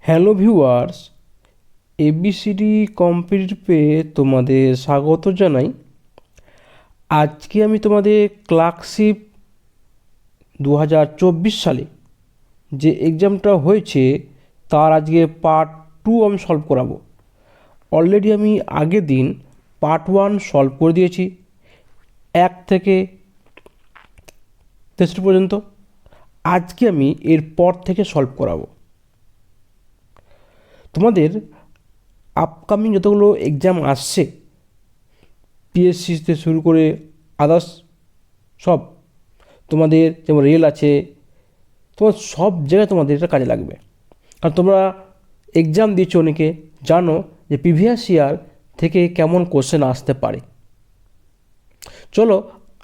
Hello viewers, ABCD কম্পিটিটিভে তোমাদের স্বাগত জানাই। আজকে আমি তোমাদের ক্লার্কশিপ 2024 সালে যে এক্সামটা হয়েছে তার আজকে পার্ট 2 আমি সলভ করাবো। অলরেডি আমি আগের দিন পার্ট 1 সলভ করে দিয়েছি 1 থেকে 63 পর্যন্ত। আজকে আমি এরপর থেকে সলভ করাবো। তোমাদের আপকামিং যতগুলো এক্সাম আসছে, পিএসসিতে শুরু করে আদার্স সব, তোমাদের যেমন রেল আছে, তোমার সব জায়গায় তোমাদের এটা কাজে লাগবে। কারণ তোমরা এক্সাম দিচ্ছ, অনেকে জানো যে প্রিভিয়াস ইয়ার থেকে কেমন কোশ্চেন আসতে পারে। চলো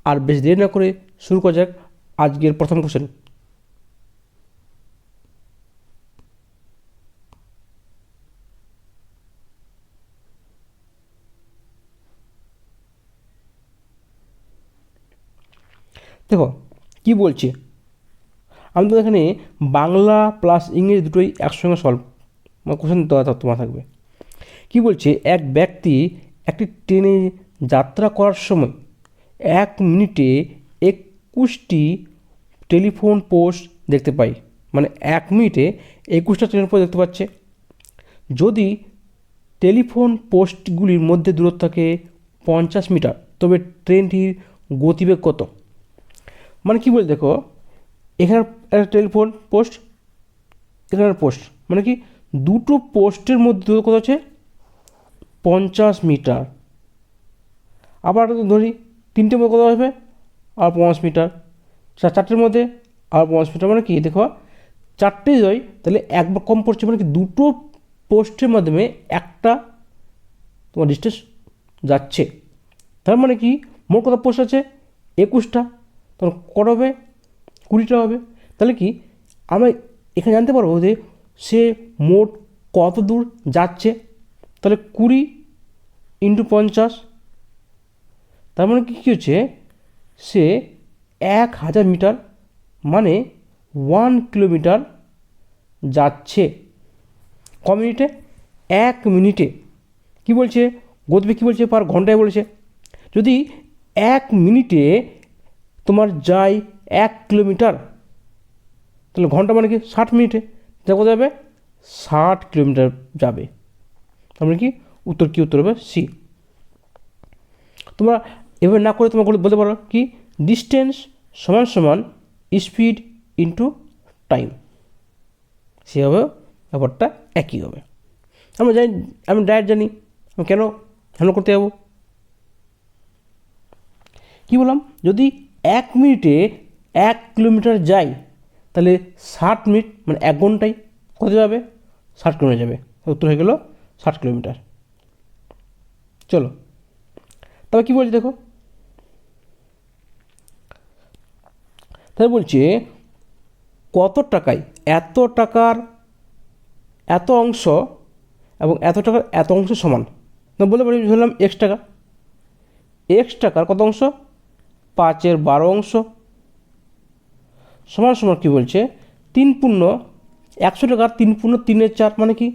আর বেশ দেরি না করে শুরু করা যাক আজকের প্রথম কোশ্চেন। দেখো কি বলছে, আমি তো এখানে বাংলা প্লাস ইংরেজি দুটোই একসঙ্গে সলভ কোশ্চেন তোমার থাকবে। কি বলছে, এক ব্যক্তি একটি ট্রেনে যাত্রা করার সময় 1 মিনিটে 21টি টেলিফোন পোস্ট দেখতে পায়। মানে 1 মিনিটে 21টা টেলিফোন পোস্ট দেখতে পাচ্ছে। যদি টেলিফোন পোস্টগুলির মধ্যে দূরত্ব থাকে 50 মিটার, তবে ট্রেনটির গতিবেগ কত? মানে কি বলে, দেখো এখানে একটা টেলিফোন পোস্ট, এখানে পোস্ট, মানে কি দুটো পোস্টের মধ্যে দূরত্ব কত আছে? 50 মিটার। আবার ধরি তিনটের মধ্যে কত আসবে? আর 50 মিটার। চারটের মধ্যে আর 50 মিটার, মানে কি দেখো চারটে যাই তাহলে একবার কম পড়ছে, মানে কি দুটো পোস্টের মাধ্যমে একটা তোমার ডিস্টেন্স যাচ্ছে। তার মানে কি মোট কত পোস্ট আছে? 21টা। তখন কত হবে? 20টা হবে। তাহলে কি আমরা এখানে জানতে পারবো যে সে মোট কত দূর যাচ্ছে। তাহলে 20 ইন্টু 50, তার মানে কী হচ্ছে, সে 1000 মিটার মানে 1 কিলোমিটার যাচ্ছে। ক মিনিটে? 1 মিনিটে। কি বলছে গতিবেগ, কী বলছে পার ঘন্টায় বলেছে। যদি 1 মিনিটে তোমার যায় 1 কিলোমিটার, তাহলে ঘন্টা মানে কি 60 মিনিটে যা কোথায় যাবে? 60 কিলোমিটার যাবে। তার মানে কি উত্তর, কি উত্তর হবে? সি। তোমরা এভাবে না করে তোমরা বলতে পারো কি ডিস্টেন্স সমান সমান স্পিড ইন্টু টাইম, সেভাবে ব্যাপারটা একই হবে। আমরা জানি, আমি ডাইরেক্ট জানি, আমি কেন হ্যান্ডেল করতে যাবো? কী বললাম, যদি 1 মিনিটে 1 কিলোমিটার যাই, তাহলে 60 মিনিট মানে 1 ঘন্টায় কত যাবে? 60 কিলোমিটার যাবে। উত্তর হয়ে গেল 60 কিলোমিটার। চলো তবে কী বলছি দেখো, তাই বলছে কত টাকায় এত টাকার এত অংশ এবং এত টাকার এত অংশ সমান। না বলতে পারি ধরলাম এক্স টাকা, এক্স টাকার কত অংশ? 5/12 অংশ সমান সমান কী বলছে 3 পূর্ণ 100 টাকার 3 পূর্ণ 3/4, মানে কি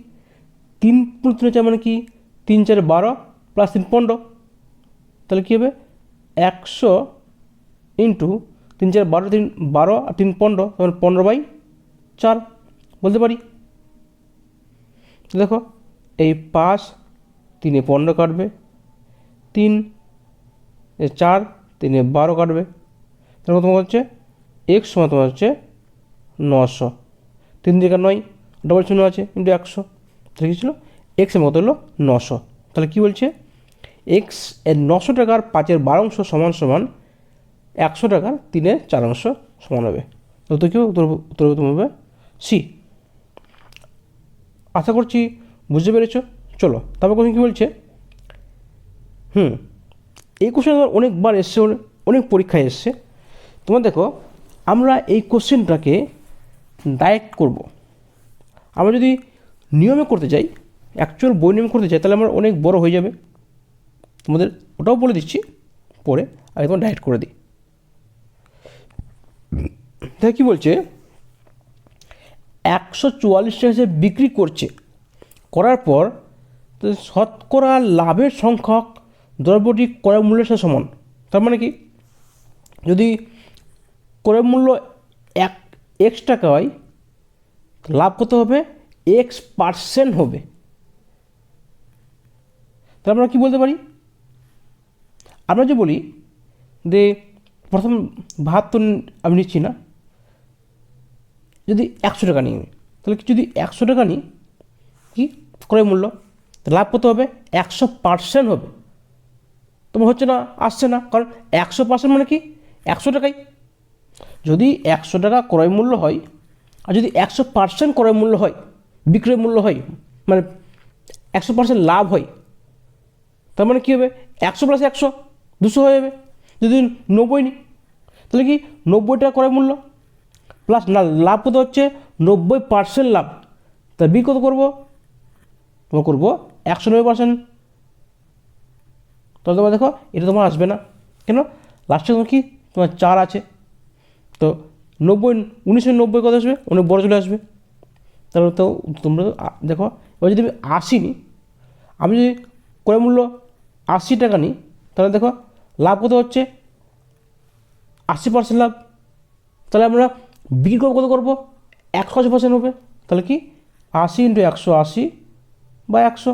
3 পূর্ণ 3/4 মানে কি 3×4=12 প্লাস 3 15। তাহলে কী হবে 100 ইন্টু 3×4=12, 12 আর 3 15, তখন 15/4 বলতে পারি। দেখো এই 5 3 15 কাটবে, 3 4 3 12 কাটবে, তাহলে তোমার হচ্ছে এক্স সমান তোমার হচ্ছে 900। 3 জায়গা 9, ডবল শূন্য আছে ইন্টু 100, তাহলে কী ছিল এক্সের মতো হলো 900। তাহলে কী বলছে এক্স এর 900 টাকার 5/12 অংশ সমান সমান 100 টাকার 3/4 অংশ সমান হবে। উত্তর কী উত্তর হবে সি। আশা করছি বুঝতে পেরেছ। চলো তারপর কোশ্চেন কী বলছে, এই কোশ্চেন অনেকবার এসছে, অনেক পরীক্ষায় এসছে। তোমার দেখো আমরা এই কোশ্চেনটাকে ডাইরেক্ট করব। আমরা যদি নিয়মে করতে যাই, অ্যাকচুয়াল বই নিয়মে করতে চাই, তাহলে আমরা অনেক বড় হয়ে যাবে। তোমাদের ওটাও বলে দিচ্ছি পরে, আগে তোমার ডাইরেক্ট করে দিই। তাহলে কী বলছে, 144 টাকা হিসেবে বিক্রি করছে, করার পর তো শতকরা লাভের সংখ্যক দ্রব্যটি ক্রয় মূল্যের সাথে সমান। তার মানে কি, যদি ক্রয় মূল্য এক্স টাকা হয়, লাভ কত হবে, X% হবে। তাহলে আমরা কী বলতে পারি, আমরা যে বলি যে প্রথম 72 আমি নিচ্ছি না, যদি 100 টাকা নিই, তাহলে যদি 100 টাকা নিই কি ক্রয় মূল্য, লাভ কত হবে, 100% হবে। তোমার হচ্ছে না, আসছে না, কারণ 100% মানে কি 100 টাকাই। যদি 100 টাকা ক্রয় মূল্য হয় আর যদি 100% ক্রয় মূল্য হয়, বিক্রয় মূল্য হয়, মানে 100% লাভ হয়, তার মানে কী হবে, 100 + 100 200 হয়ে যাবে। যদি 90 নিই, তাহলে কি 90 টাকা ক্রয় মূল্য প্লাস না লাভ কত হচ্ছে 90% লাভ, তা বি কত করবো, তোমার করবো 190%। তাহলে তোমার দেখো এটা তোমার আসবে না, কেন, লাস্টে তোমার কি তোমার 4 আছে, তো 1990 কত আসবে, অনেক বড় চলে আসবে। তাহলে তো তোমরা দেখো, এবার যদি আমি 80 নিই, আমি যদি ক্রয় মূল্য 80 টাকা নিই, তাহলে দেখো লাভ কত হচ্ছে 80% লাভ। তাহলে আমরা বিক্রি কত করবো, 180% হবে। তাহলে কি 80 × 180/100,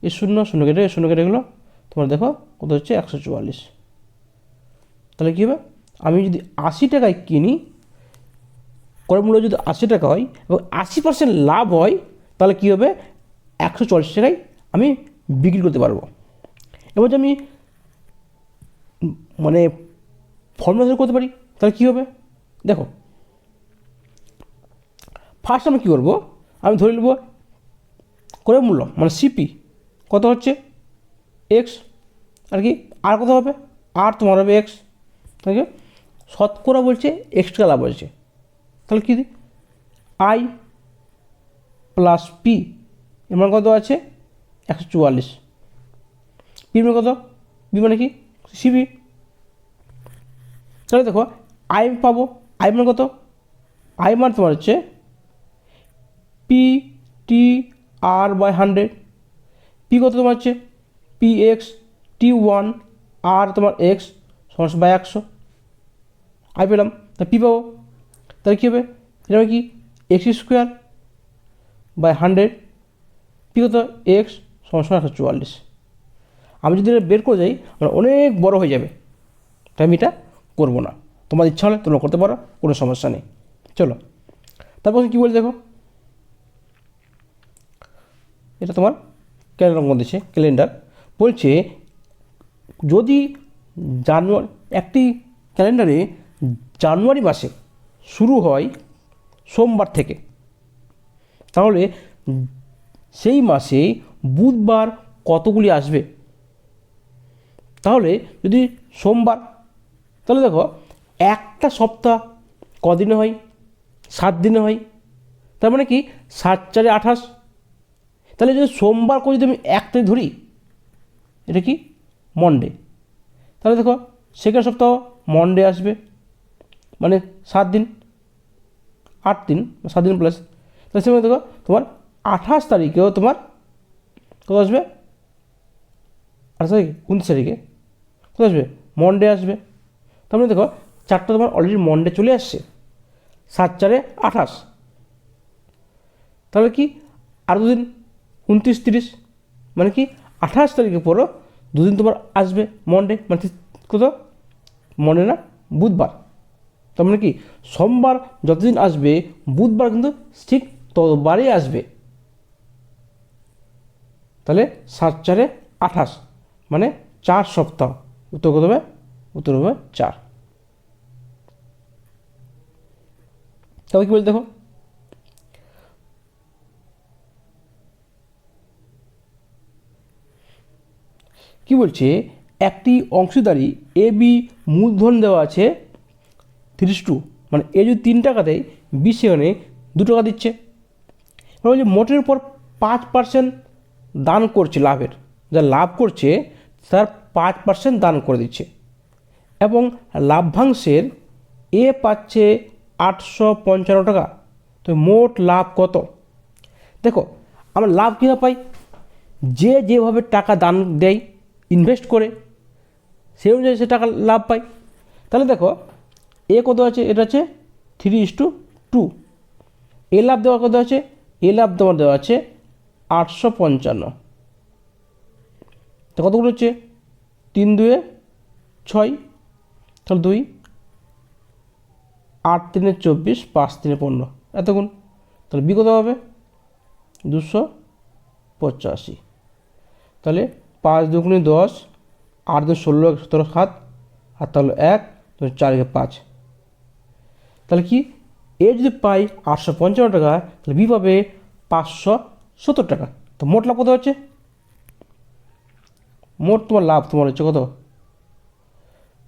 এই 0 কেটে 0 কেটে গেলো, তোমার দেখো কত হচ্ছে 144। তাহলে কী হবে, আমি যদি 80 টাকায় কিনি, ক্রয় মূল্য যদি 80 টাকা হয় এবং 80% লাভ হয়, তাহলে কী হবে, 144 টাকায় আমি বিক্রি করতে পারবো। এবার যদি আমি মানে ফর্মুলা করতে পারি, তাহলে কী হবে, দেখো ফার্স্ট আমি কী করবো, আমি ধরে নেব ক্রয় মূল্য মানে সিপি কত হচ্ছে এক্স, আর কি আর কত হবে, আর তোমার হবে এক্স, তাহলে শতকরা বলছে এক্স টাকা লাভ বলছে, তাহলে কী আই প্লাস পি এমন কত আছে 144, পি মানে কত, বি মানে কি সিপি। তাহলে দেখো আই পাবো, আই মানে কত, আই মানে তোমার হচ্ছে P/100, পি কত তোমার হচ্ছে P(x)T1 আর তোমার x / 100, আই পেলাম, তা পি পাবো, তাহলে কী হবে, এটা কি x²/100, পি কত x = 144। আমি যদি এটা বের করে যাই মানে অনেক বড় হয়ে যাবে, তাই আমি এটা করবো না। তোমার ইচ্ছা হলে তোমরা করতে পারো, কোনো সমস্যা নেই। চলো তারপর কী বলছে দেখো, এটা তোমার ক্যালেন্ডার দিচ্ছে, ক্যালেন্ডার বলছে যদি জানুয়ারি, একটি ক্যালেন্ডারে জানুয়ারি মাসে শুরু হয় সোমবার থেকে, তাহলে সেই মাসে বুধবার কতগুলি আসবে। তাহলে যদি সোমবার, তাহলে দেখো একটা সপ্তাহ কদিনে হয়, 7 দিনে হয়, তার মানে কি 7×4 = 28। তাহলে যদি সোমবার করে যদি আমি 1 তারিখ ধরি, এটা কি মন্ডে, তাহলে দেখো সেকেন্ড সপ্তাহ মন্ডে আসবে, মানে 7 দিন, 8 দিন, 7 দিন প্লাস, তাহলে সেখানে দেখো তোমার 28 তারিখেও তোমার কত আসবে, 28 তারিখে 29 তারিখে কত আসবে, মন্ডে আসবে। তার মানে দেখো 4টা তোমার অলরেডি মন্ডে চলে আসছে, 7×4 = 28, তাহলে কি আর 2 দিন 29, 30, মানে কি 28 তারিখে পরও 2 দিন তোমার আসবে মন্ডে, মানে কত মন্ডে না বুধবার, তার মানে কি সোমবার যতদিন আসবে বুধবার কিন্তু ঠিক ততবারই আসবে। তাহলে 7×4 = 28, মানে 4 সপ্তাহ, উত্তর কত হবে, উত্তর হবে 4। তবে কি বলতে দেখো, কি বলছে, একটি অংশীদারি এ বি মূলধন দেওয়া আছে 3:2, মানে এ যদি 3 টাকা দেয়, বি সেখানে 2 টাকা দিচ্ছে। এবার বলছে মোটের উপর 5% দান করছে, লাভের যা লাভ করছে তার 5% দান করে দিচ্ছে, এবং লাভ্যাংশের এ পাচ্ছে 855 টাকা, তো মোট লাভ কত? দেখো আমরা লাভ কীভাবে পাই? যে যেভাবে টাকা দান দেয়, ইনভেস্ট করে, সেই অনুযায়ী সে টাকা লাভ পায়। তাহলে দেখো এ কত আছে, এটা আছে 3:2। এ লাভ দেওয়া কত আছে? এ লাভ দেওয়া আছে 855। তো কতগুলো হচ্ছে? 3 2 6, তাহলে 2, 8 3 24, 5 3 15, এতগুণ। তাহলে বি কত হবে? 285। তাহলে 5 2 10, 8 2 16, 17 7, আর তাহলে 1 4 5। তাহলে কি এ যদি পাই 855 টাকা, তাহলে বি পাবে 570 টাকা। তো মোট লাভ কত হচ্ছে? মোট তোমার লাভ তোমার হচ্ছে কত?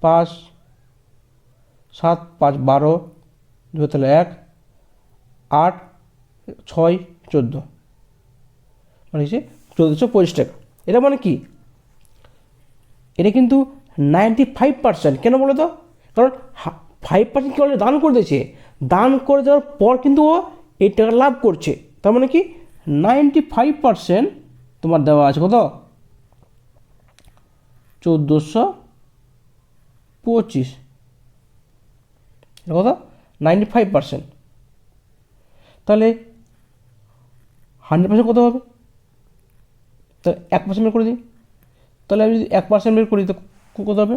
5 7 5 12, 2 তাহলে 1 8 6 14, মানে হচ্ছে 1425 টাকা। এটা মানে কি? এটা কিন্তু 95%। কেন বলো তো? কারণ 5% কি অলরেডি দান করে দিয়েছে, দান করে দেওয়ার পর কিন্তু ও এই টাকা লাভ করছে। তার মানে কি 95% তোমার দেওয়া আছে কত? 1425। এটা কত? 95%। তাহলে 100% কত হবে? তাহলে 1% বের করে দিই। তাহলে আমি যদি 1% বের করি তো কত হবে?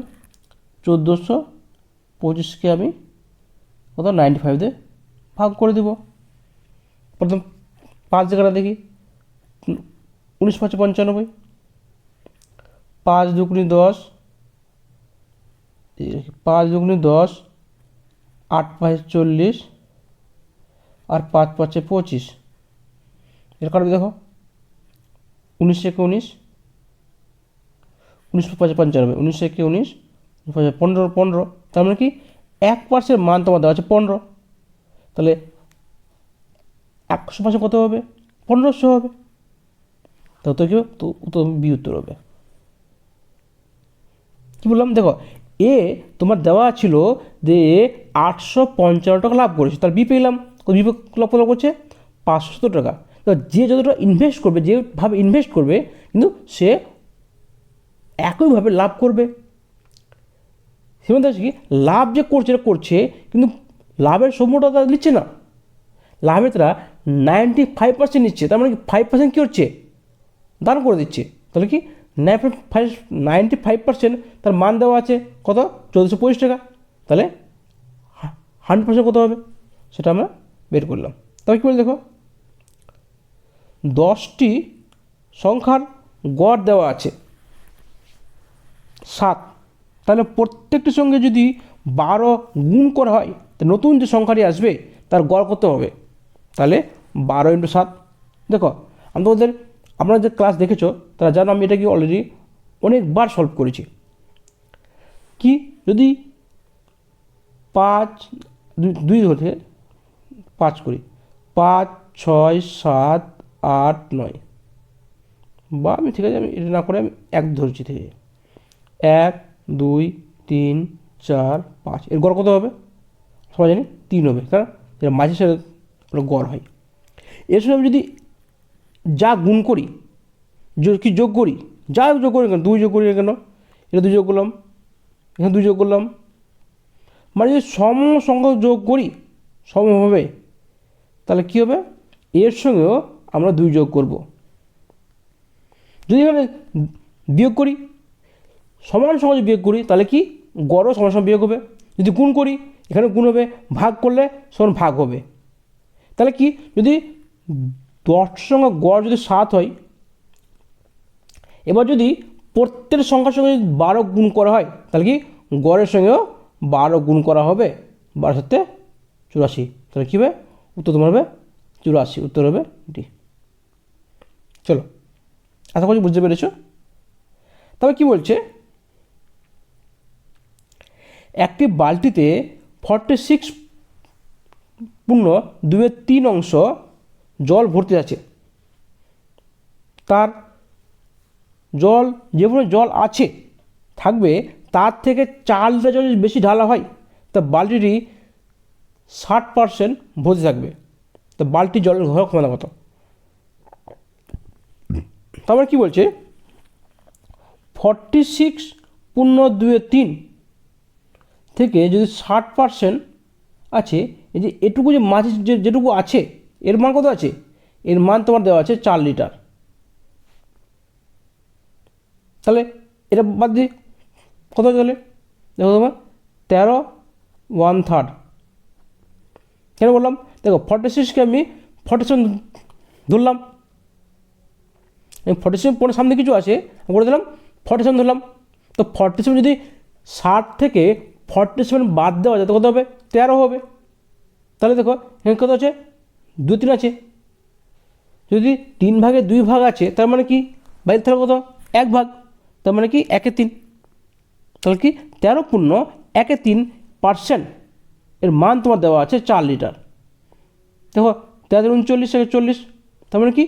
1425কে আমি কত 95 দিয়ে ভাগ করে দেব। প্রথম 5 জায়গাটা দেখি, 19 5 95, 5 2 10, 5 2 10, 8 5 40, আর 5 5 25। এর কারণে দেখো 19 1 19, 19 5 95, 19 1 19, 15 15। তার মানে কি 1% মান তোমার দেওয়া আছে 15। তাহলে 100% কত হবে? 1500 হবে। তো উত্তর কী হবে? তো উত্তর বি উত্তর হবে। কী বললাম? দেখো এ তোমার দেওয়া ছিল যে 855 টাকা লাভ করেছে, তার বি পেলাম। বি লাভ কত করছে? 570 টাকা। তো যে যতটা ইনভেস্ট করবে, যেভাবে ইনভেস্ট করবে, কিন্তু সে একইভাবে লাভ করবে। সেমন কি লাভ যে করছে এটা করছে, কিন্তু লাভের সম্পূর্ণটা তারা নিচ্ছে না। লাভের তারা 95% নিচ্ছে। তার মানে কি 5% কী হচ্ছে? দান করে দিচ্ছে। তাহলে কি 95% তার মান দেওয়া আছে কত? 1425 টাকা। তাহলে 100% কত হবে? সেটা আমরা বের করলাম। তবে কী বলে দেখো, 10টি সংখ্যার গড় দেওয়া আছে 7। তাহলে প্রত্যেকটির সঙ্গে যদি 12 গুণ করা হয়, তো নতুন যে সংখ্যাটি আসবে তার গড় কত হবে? তাহলে 12 × 7। দেখো আমি তোমাদের, আপনারা যে ক্লাস দেখেছো তারা জানো আমি এটা কি অলরেডি অনেকবার সলভ করেছি। কি যদি 5 2 ধরে 5 করি, 5 6 7 8 9, বা আমি ঠিক আছে আমি এটা না করে আমি 1 ধরছি থেকে, 1 2 3 4 5, এর গড় কত হবে? সবাই জানি 3 হবে, কারণ এটা মাঝে সাথে গড় হয়। এর সঙ্গে আমি যদি যা গুণ করি, কি যোগ করি, যা যোগ করি কেন, 2 যোগ করি কেন, এটা 2 যোগ করলাম, এখানে 2 যোগ করলাম, মানে যদি সম সংখ্যক যোগ করি সম হবে, তাহলে কী হবে? এর সঙ্গেও আমরা 2 যোগ করব। যদি এখানে বিয়োগ করি, সমান সংখ্যক যদি বিয়োগ করি, তাহলে কি গড়ও সমান সমান বিয়োগ হবে। যদি গুণ করি, এখানে গুণ হবে, ভাগ করলে সমান ভাগ হবে। তাহলে কি যদি 10 সঙ্গে গড় যদি 7 হয়, এবার যদি প্রত্যেক সংখ্যার সঙ্গে 12 গুণ করা হয়, তাহলে কি গড়ের সঙ্গেও 12 গুণ করা হবে, 12 7 84। তাহলে কী হবে? উত্তর তোমার হবে 84। উত্তর হবে ডি। চলো, আশা করি বুঝতে পেরেছ। তবে কি বলছে, একটি বালতিতে 46 পূর্ণ 2/3 অংশ জল ভর্তি আছে। তার জল, যে পরিমাণ জল আছে থাকবে, তার থেকে 4 লিটার জল বেশি ঢালা হয়, তা বালতিটি 60% ভর্তি থাকবে। তো তো বালতি জলের ঘর ক্ষমতা কত? তারপরে কী বলছে 46/2 থেকে যদি 60% আছে, এই যে এটুকু যে মাছ যেটুকু আছে এর মান কত আছে? এর মান তোমার দেওয়া আছে 4 লিটার। তাহলে এটা বাদ দিয়ে কত চলে? দেখো তোমার 13 কেন বললাম? দেখো 46কে আমি 47 ধরলাম, 47 পরে সামনে কিছু আছে করে দিলাম 47 ধরলাম। তো 47 যদি 60 থেকে 47 বাদ দেওয়া যায় তো কত হবে? 13 হবে। তাহলে দেখো এখানে কত আছে? 2-3 আছে। যদি 3 ভাগে 2 ভাগ আছে তার মানে কি বাইরে তাহলে কত? 1 ভাগ, তার মানে কি 1/3। তাহলে কি 13/1/3% এর মান তোমার দেওয়া আছে 4 লিটার। দেখো 13×39 = 40, তার মানে কি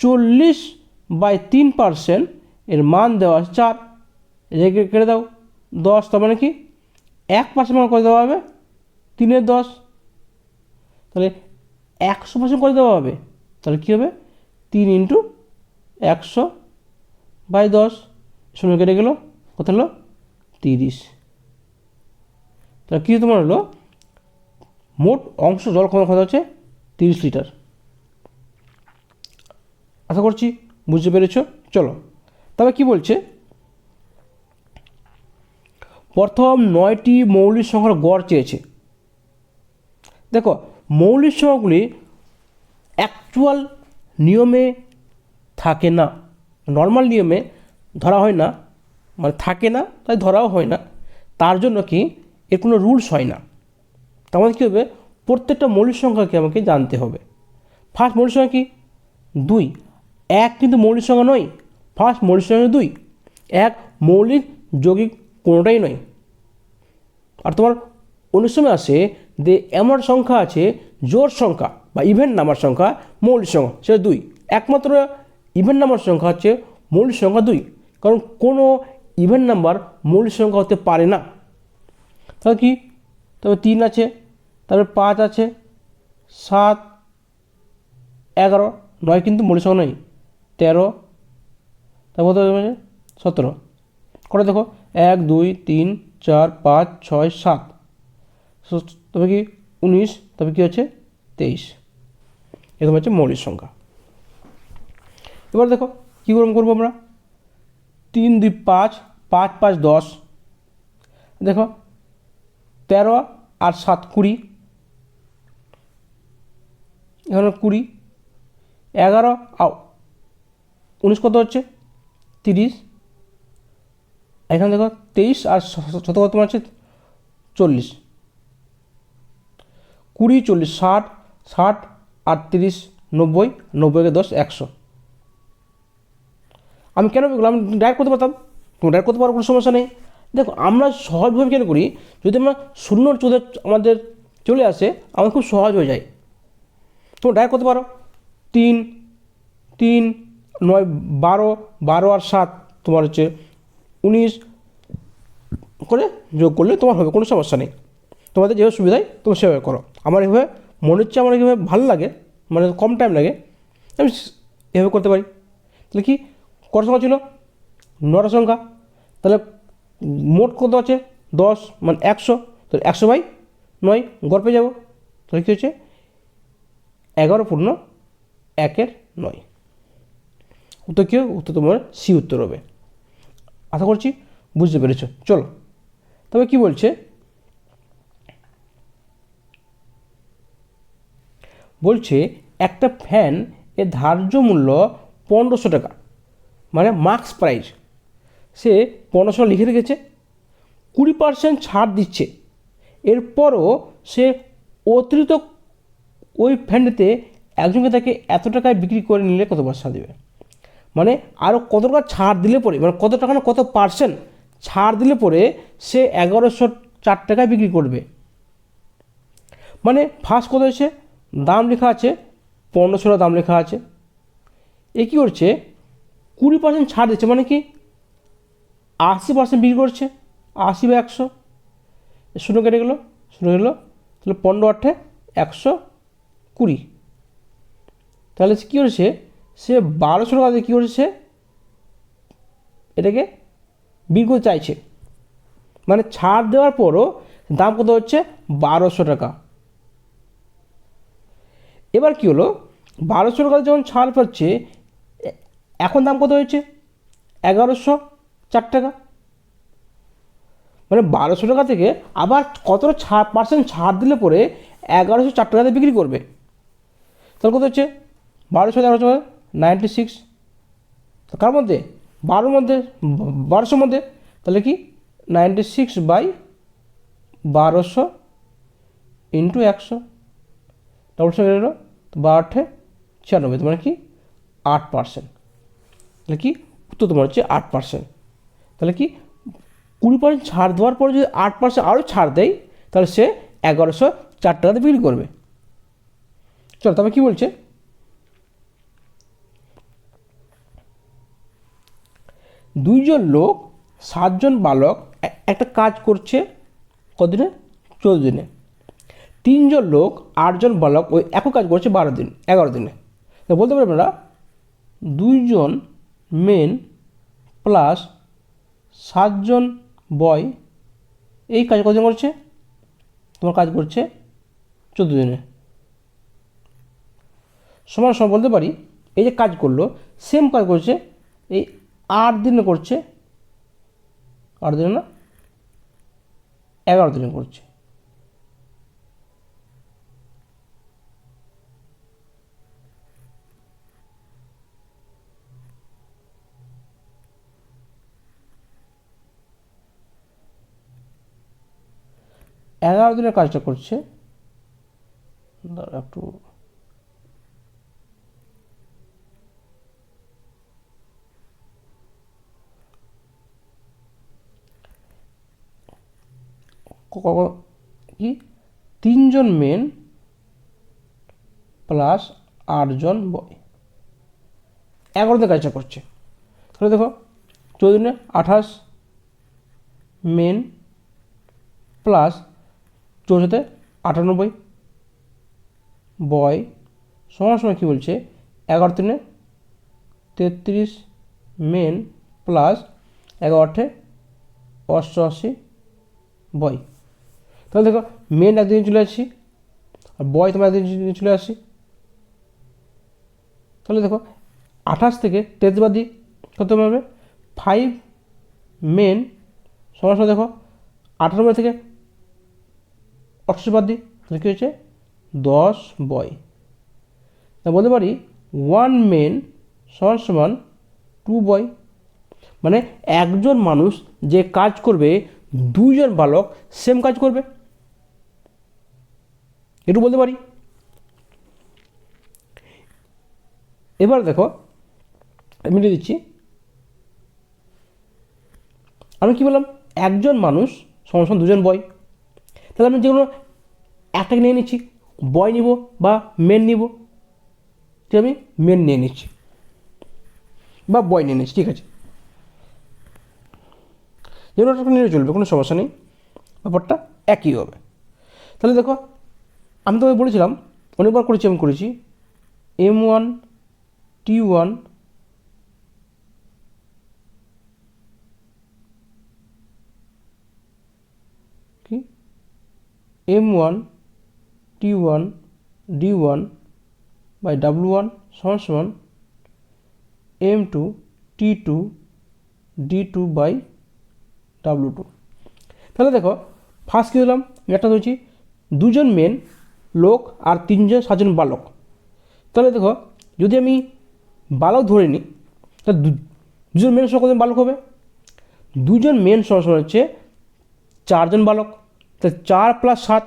40/3% এর মান দেওয়া আছে 4। রেখে কেটে দাও 10, তার মানে কি 1% মান করে দেওয়া হবে 3/10। তাহলে 100% করে দেওয়া হবে, তাহলে কী হবে? 3×100/10, শূন্য কেটে গেল, কত হলো? 30। তাহলে কী তোমার হলো মোট অংশ জল ক্ষমতা হচ্ছে 30 লিটার। আশা করছি বুঝতে পেরেছ। চলো তবে কি বলছে, প্রথম 9টি মৌলিক সংখ্যার গড় চেয়েছে। দেখো মৌলিক সংখ্যাগুলি অ্যাকচুয়াল নিয়মে থাকে না, নর্মাল নিয়মে ধরা হয় না, মানে থাকে না তাই ধরাও হয় না। তার জন্য কি এর কোনো রুলস হয় না। তার মধ্যে কী হবে? প্রত্যেকটা মৌলিক সংখ্যাকে আমাকে জানতে হবে। ফার্স্ট মৌলিক সংখ্যা কি? 2। 1 কিন্তু মৌলিক সংখ্যা নয়। ফার্স্ট মৌলিক সংখ্যা 2। 1 মৌলিক যৌগিক কোনোটাই নয়। আর তোমার অনেক সময় আসে যে এমন সংখ্যা আছে জোড় সংখ্যা বা ইভেন নাম্বার সংখ্যা মৌলিক সংখ্যা, সেটা 2। একমাত্র ইভেন নাম্বার সংখ্যা হচ্ছে মৌলিক সংখ্যা 2, কারণ কোনো ইভেন নাম্বার মৌলিক সংখ্যা হতে পারে না। তাহলে কি? তবে 3 আছে, তারপরে 5 আছে, 7, 11, 9 কিন্তু মৌলিক সংখ্যা নয়, 13, তারপর 17 করে দেখো 1 2 3 4 5 6 7, তবে কি 19, তবে কি হচ্ছে 23। এরকম হচ্ছে মৌলিক সংখ্যা। এবার দেখো কী করবো আমরা? 3 2 5, 5 5 10, দেখো 13 আর 7 20, এখানে 20, 11 আর 19 কত হচ্ছে? 30। এখানে দেখো 23 আর 17 কত আছে? 40। 20 40 60, 60 আর 30 90, 90 10 100। আমি কেন বললাম? আমি ডাইরেক্ট করতে পারতাম, ডাইরেক্ট করতে পারবো, কোনো সমস্যা নেই। দেখো আমরা সহজভাবে কেন করি, যদি আমরা শূন্যর চোখে আমাদের চলে আসে আমার খুব সহজ হয়ে যায়। তোমরা ডাইরেক্ট করতে পারো 3 3 9 12, 12 আর 7 তোমার হচ্ছে 19 করে যোগ করলে তোমার হবে, কোনো সমস্যা নেই। তোমাদের যেভাবে সুবিধায় তোমরা সেভাবে করো। আমার এভাবে মনে হচ্ছে, আমার এভাবে ভালো লাগে, মানে কম টাইম লাগে, আমি এভাবে করতে পারি। তাহলে কি কত সংখ্যা ছিল? 9টা সংখ্যা। তাহলে মোট কত আছে? 10, মানে 100। তাহলে 100/9 গড় পেয়ে যাবো। তাহলে কী হচ্ছে? 11/1/9। উত্তর কী হবে? উত্তর তোমার সি উত্তর হবে। আশা করছি বুঝতে পেরেছ। চলো তবে কি বলছে, বলছে একটা ফ্যান এর ধার্য মূল্য 1500 টাকা, মানে মার্কস প্রাইস। সে 1500 লিখে রেখেছে, 20% ছাড় দিচ্ছে। এরপরও সে অতিরিক্ত ওই ফ্যানটিতে একজনকে তাকে এত টাকায় বিক্রি করে নিলে কত পয়সা দেবে? মানে আরও কত টাকা ছাড় দিলে পরে, মানে কত টাকা না কত পার্সেন্ট ছাড় দিলে পরে সে 1104 টাকায় বিক্রি করবে। মানে ফার্স্ট কত হয়েছে? দাম লেখা আছে 1500 টাকা দাম লেখা আছে, এ কী করছে? 20% ছাড় দিচ্ছে, মানে কি 80% বিক্রি করছে। 80/100, শূন্য কেটে গেলো, শূন্য গেলো, তাহলে 15 8 120। তাহলে কী করেছে, সে 1200 টাকা দিয়ে কী করেছে, এটাকে বিক্রি করতে চাইছে, মানে ছাড় দেওয়ার পরও দাম কত হচ্ছে, 1200 টাকা। এবার কী হলো, 1200 টাকা যখন ছাড় পাচ্ছে, এখন দাম কত হয়েছে, 1104 টাকা। মানে 1200 টাকা থেকে আবার কতটা পার্সেন্ট ছাড় দিলে পরে 1104 টাকাতে বিক্রি করবে। তাহলে কত হচ্ছে, 1200 1100 96, কার মধ্যে, 12-র মধ্যে, 1200-র মধ্যে। তাহলে কি 96/1200 ইন্টু 100, ডবল সঙ্গে গেল 12×8 = 96, মানে কি 8%। তাহলে কি উত্তর তোমার হচ্ছে 8%। তাহলে কি 20% ছাড় দেওয়ার পরে যদি 8% আরও ছাড় দেয়, তাহলে সে 1104 টাকাতে বিক্রি করবে। চলো তবে কী বলছে, দুইজন লোক 7 জন বালক একটা কাজ করছে কতদিনে, 14 দিনে। 3 জন লোক 8 জন বালক ওই একই কাজ করছে 11 দিনে। তো বলতে পারবে না 2 জন মেন প্লাস 7 জন বয় এই কাজ কতদিন করছে, তোমার কাজ করছে 14 দিনে। সমান সমান বলতে পারি এই যে কাজ করলো, সেম কাজ করছে এই 8 দিনে করছে, 8 দিনে না 11 দিনে করছে। এগারো দিনের কাজটা করছে, একটু কি 3 জন মেন প্লাস 8 জন বয় 11 দিনের কাজটা করছে। তাহলে দেখো 14 দিনে 28 মেন প্লাস 64 98 বয় সমান সমান কী বলছে, 11 দিনে 33 মেন প্লাস 11 88 বয়। তাহলে দেখো মেন একদিন চলে আসছি আর বয় তোমার একদিন চলে আসছি। তাহলে দেখো 28 থেকে 33 বাদ দিই কত পারবে, 5 মেন সমান সমান দেখো 98 থেকে 88 বাদ দিই, তাহলে কী হচ্ছে 10 বয়। তা বলতে পারি 1 মেন সমান সমান 2 বয়, মানে একজন মানুষ যে কাজ করবে 2 জন বালক সেম কাজ করবে, একটু বলতে পারি। এবার দেখো মিলিয়ে দিচ্ছি, আমি কি বললাম, একজন মানুষ সমান সমান 2 জন বয়। তাহলে আমি যেগুলো একটাকে নিয়ে নিচ্ছি, বয় নিব বা মেন নিব, ঠিক আমি মেন নিয়ে নিচ্ছি বা বয় নিয়ে নিচ্ছি, ঠিক আছে, যেগুলো নিয়ে চলবে, কোনো সমস্যা নেই, ব্যাপারটা একই হবে। তাহলে দেখো আমি তোমাকে বলেছিলাম, অনেকবার করেছি, আমি করেছি M1 T1 কি M1 T1 D1 by W1 সমান সমান M2 T2 D2 by W2। তাহলে দেখো ফার্স্ট কী দিলাম, একটা ধরেছি 2 জন মেন লোক আর 3 জন 7 জন বালক। তাহলে দেখো যদি আমি বালক ধরে নিই, তাহলে 2 জন মেন সমান কতজন বালক হবে, 2 জন মেন সমান সমান হচ্ছে 4 জন বালক। তাহলে 4 + 7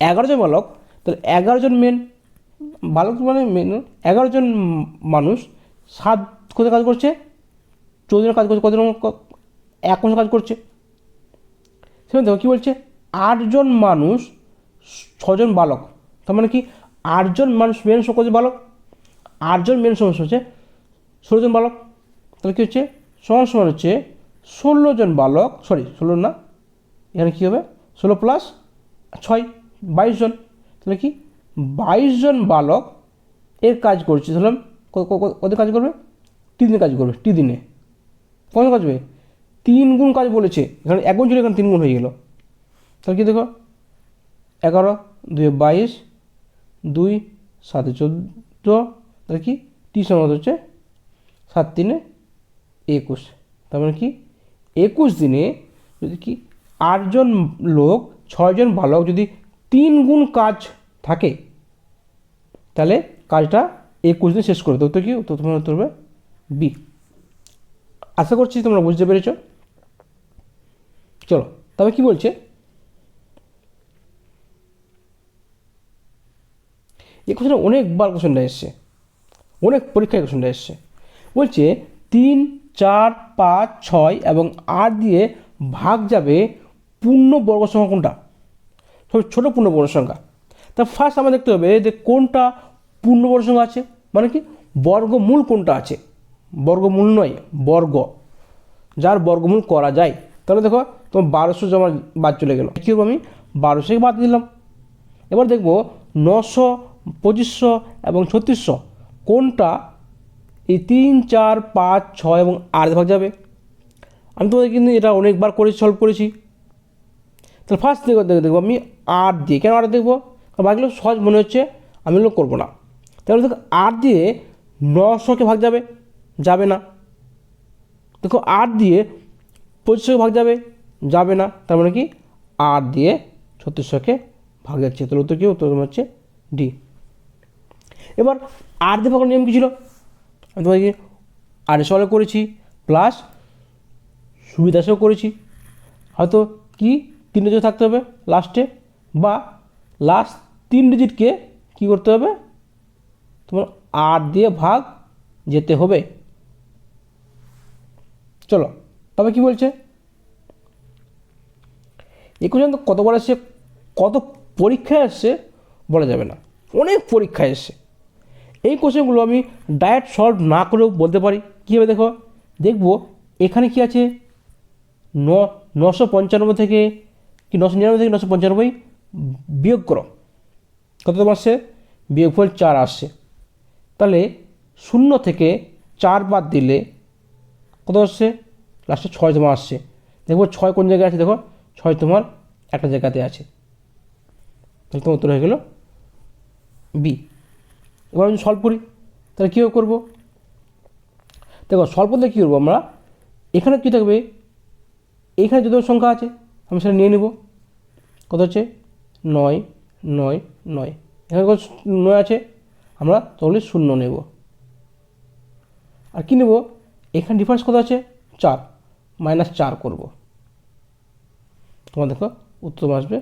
11 জন বালক। তাহলে 11 জন মেন বালক মানে মেন 11 জন মানুষ 7 কোথায় কাজ করছে, 14 জনের কাজ করছে, কত এক মাসে কাজ করছে। সেখানে দেখো কী বলছে, 8 জন মানুষ 6 জন বালক, তার মানে কি 8 জন মানুষ মেন কত বালক, 8 জন মেন সমান হচ্ছে 16 জন বালক। তাহলে কী হচ্ছে সমান সমান হচ্ছে 16 জন বালক, সরি 16 না, এখানে কী হবে 16 + 6 22 জন। তাহলে কি 22 জন বালক এর কাজ করছে, ধরলাম কত কাজ করবে, 3 দিনে কাজ করবে, 3 দিনে কত কাজ হবে, 3 গুণ কাজ বলেছে, এখানে 1 গুণ ছিল, এখানে 3 গুণ হয়ে গেল। তাহলে কি দেখো, 11 2 22, 2 7 14, তাহলে কি 30 সমান হচ্ছে 7 3 21। তার মানে কি 21 দিনে যদি কি 8 জন লোক 6 জন বালক যদি 3 গুণ কাজ থাকে, তাহলে কাজটা 21 দিনে শেষ করে দেবো। তো কি তো তোমার উত্তর হবে বি। আশা করছি তোমরা বুঝতে পেরেছ। চলো তবে কি বলছে, এই কোশ্চেনটা অনেকবার কোশ্চেনটা এসছে, অনেক পরীক্ষায় কোশ্চেনটা এসছে। বলছে 3 4 5 6 এবং 8 দিয়ে ভাগ যাবে পূর্ণবর্গ সংখ্যা কোনটা, সব ছোটো পূর্ণবর্গ সংখ্যা। তা ফার্স্ট আমরা দেখতে হবে যে কোনটা পূর্ণবর্গ সংখ্যা আছে, মানে কি বর্গমূল কোনটা আছে, বর্গমূল নয় বর্গ, যার বর্গমূল করা যায়। তাহলে দেখো তোমার 1200 জমা বাদ চলে গেল, কী করবো আমি 1200কে বাদ দিলাম। এবার দেখবো 900 2500 এবং 3600 কোনটা এই 3 4 5 6 এবং 8 ভাগ যাবে। আমি তোমাদের কিন্তু এটা অনেকবার করেছি, সলভ করেছি। তাহলে ফার্স্ট দেখবো আমি 8 দিয়ে, কেন 8 দেখবো, বাকিগুলো সহজ মনে হচ্ছে, আমি এগুলো করবো না। তাহলে দেখো 8 দিয়ে 900কে ভাগ যাবে, যাবে না। দেখো 8 দিয়ে 2500কে ভাগ যাবে, যাবে না। তার মানে কি 8 দিয়ে 3600কে ভাগ যাচ্ছে। তাহলে উত্তর কি, উত্তর হচ্ছে ডি। এবার 8 দিয়ে ভাগের নিয়ম কী ছিল, আমি তোমাকে 8 সলভ করেছি, প্লাস সুবিধাসেও করেছি। হয়তো কি 3 ডিজিট থাকতে হবে লাস্টে, বা লাস্ট 3 ডিজিটকে কী করতে হবে, তোমার 8 দিয়ে ভাগ যেতে হবে। চলো তবে কি বলছে, এই কোশ্চেন তো কতবার এসছে, কত পরীক্ষায় এসছে বলা যাবে না, অনেক পরীক্ষায় এসছে। এই কোশ্চেনগুলো আমি ডাইরেক্ট সলভ না করেও বলতে পারি। কীভাবে দেখো, দেখবো এখানে কি আছে, 995 থেকে কি 999 থেকে 995 বিয়োগ করো, কত তোমার আসছে, বিয়োগফল 4 আসছে। তাহলে 0 থেকে 4 বাদ দিলে কত আসছে, লাস্টে 6 তোমার আসছে। দেখবো 6 কোন জায়গায় আছে, দেখো 6 তোমার একটা জায়গাতে আছে। তাহলে তোমার উত্তর হয়ে গেল বি। এবার আমি সলভ করি, তাহলে কীভাবে করবো, দেখো সলভ করতে কী করবো আমরা, এখানে কী থাকবে, এইখানে যত সংখ্যা আছে আমি সেটা নিয়ে নেব। কত হচ্ছে 9 9 9, এখানে কত 9 আছে, আমরা তাহলে 0 নেব। আর কী নেব, এখানে ডিফারেন্স কত আছে 4, -4 করব। তোমার দেখো উত্তর আসবে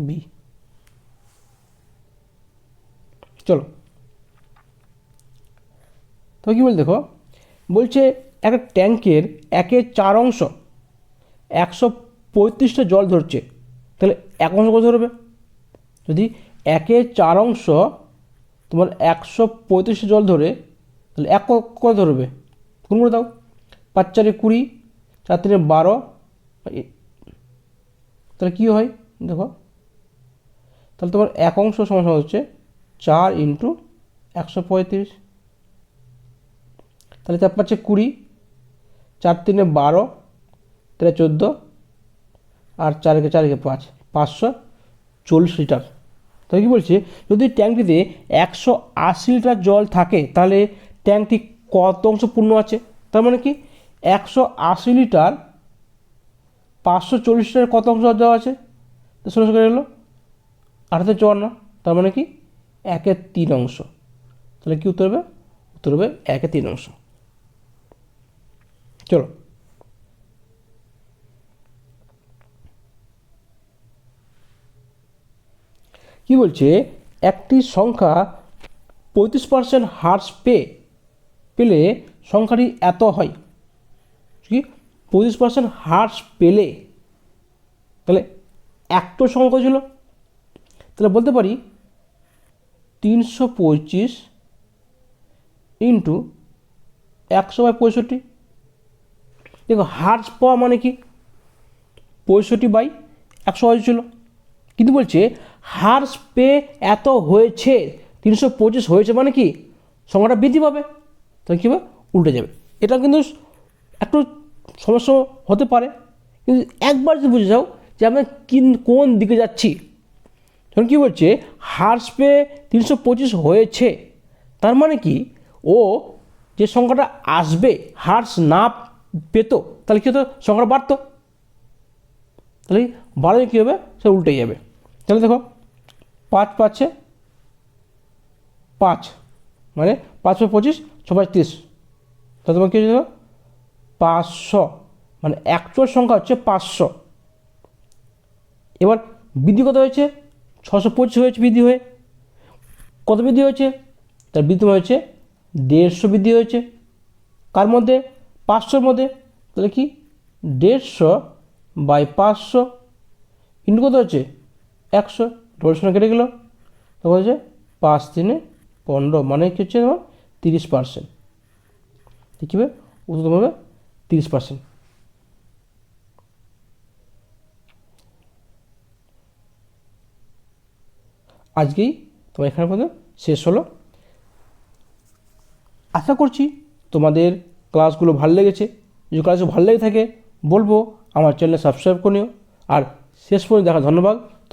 বি। চলো তবে কী বল, দেখো বলছে একটা ট্যাঙ্কের 1/4 অংশ 135টা জল ধরছে, তাহলে 1 অংশ কত ধরবে, যদি 1/4 অংশ তোমার 135টা জল ধরে, তাহলে 1 কত ধরবে, কোন করে দাও, 5 4 20, 4 3 12, তাহলে কী হয় দেখো, তাহলে তোমার 1 অংশ সমান হচ্ছে 4 × 135, তাহলে 4 5 20, 4 3 12, 3 14, আর 4 4 5, 540 লিটার। তাহলে কী বলছে, যদি ট্যাঙ্কটিতে 180 লিটার জল থাকে, তাহলে ট্যাঙ্কটি কত অংশ পূর্ণ আছে। তার মানে কি 180 লিটার 540 লিটার কত অংশ দেওয়া আছে, তো 16 করে গেলো 8 54, তার মানে কি 1/3 অংশ। তাহলে কি উত্তর হবে, উত্তর হবে 1/3 অংশ। চলো কি বলছে, একটি সংখ্যা 35% হ্রাস পেলে সংখ্যাটি এত হয়, কি 35% হ্রাস পেলে, তাহলে একটা সংখ্যা ছিল, তাহলে বলতে পারি 325 × 100/65। দেখো হ্রাস পাওয়া মানে কি 65/100 হয়েছিল, কিন্তু বলছে হ্রাস পেয়ে এত হয়েছে, 325 হয়েছে মানে কি সংখ্যাটা বৃদ্ধি পাবে, তাহলে কী হবে, উল্টে যাবে। এটা কিন্তু একটু সমস্যা হতে পারে, কিন্তু একবার যদি বুঝে যাও যে আমরা কোন দিকে যাচ্ছি। তখন কী বলছে, হ্রাস পেয়ে 325 হয়েছে, তার মানে কি ও যে সংখ্যাটা আসবে হ্রাস না পেত, তাহলে কী হতো, সংখ্যাটা বাড়তো, তাহলে বাড়লে কী হবে, সে উল্টে যাবে। তাহলে দেখো 5 পাচ্ছে 5, মানে 5 × 25 = 30, তাহলে তোমার কী হচ্ছে 500, মানে অ্যাকচুয়াল সংখ্যা হচ্ছে 500। এবার বৃদ্ধি কত হয়েছে, 625 হয়েছে বৃদ্ধি হয়ে, কত বৃদ্ধি হয়েছে, তার বৃদ্ধি হয়েছে 150 বৃদ্ধি হয়েছে, কার মধ্যে, 500-র মধ্যে। তাহলে কি 150/500 ইন্টু কত হচ্ছে 100, ডবল শূন্য কেটে গেল, তখন হচ্ছে 5 × 3 = 15, মানে কি হচ্ছে তোমার 30%। ঠিক হবে, উত্তর হবে 30%। আজকেই তোমার এখানে পর্যন্ত শেষ হলো। আশা করছি তোমাদের ক্লাসগুলো ভালো লেগেছে। যদি ক্লাসগুলো ভালো লেগে থাকে বলবো আমার চ্যানেল সাবস্ক্রাইব করে নিও। আর শেষ পর্যন্ত দেখা ধন্যবাদ।